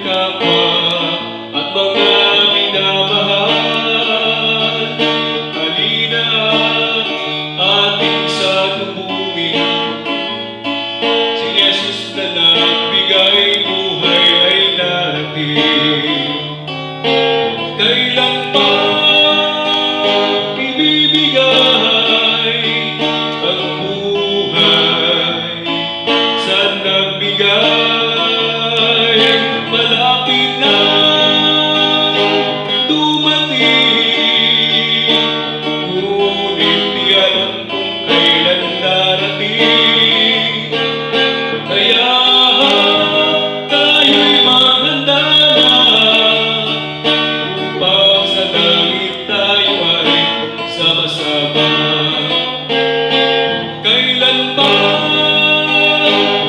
kapwa at mga minamahal. Halina ating salubungin si Jesus na nagbigay buhay ay natin. Kailan pa ibibigay ang buhay sa nagbigay? Malapit na dumating, ngunit di alam kung kailan darating. Kaya tayo'y maghanda na upang sa langit tayo ay sama-sama. Kailan ba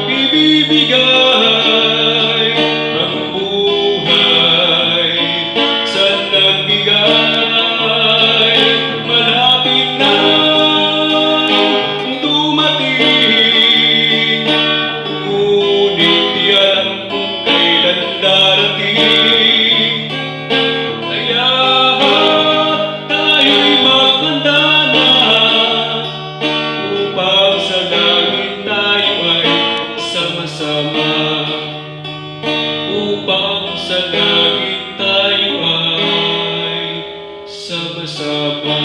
ibibigay ang buhay sa nagbigay? Malapit na dumating, ngunit di alam kung kailan darating. Kaya tayo'y maghanda na upang sa langit tayo ay sama-sama. Upang sa langit tayo ay sama-sama.